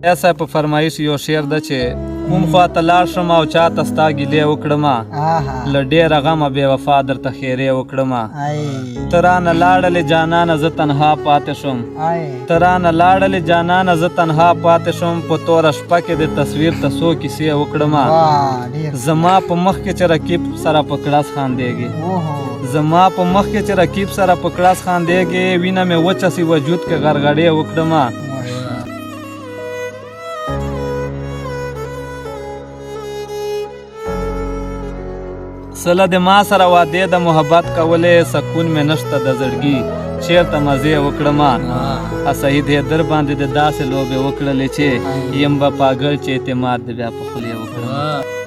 ایسا په فرمایش یو شعر ده چې کوم خواته لاړ شم او چاته ستا ګیلې وکړمه له ډېره غمه بې وفا درته خیرې وکړمه ته رانه لاړلې جانانه زه تنها پاتې شوم ته رانه لاړلې جانانه زه تنها پاتې شوم په توره شپه کې د تصویر ته څو کیسې وکړمه زما په مخ کې چې رقیب سره په کړاس خاندېږي زما په مخ کې چې رقیب سره په کړاس خاندېږي وینه مې وچه سي وجود کې غرغړې وکړمه سله د ما سره وعدې د محبت کولې سکون مې نشته د زړګي چېرته مزې وکړمه سعید حیدر باندې د داسې لوبې وکړلې چې یم به پاګل چې اعتماد د بیا په خولې وکړم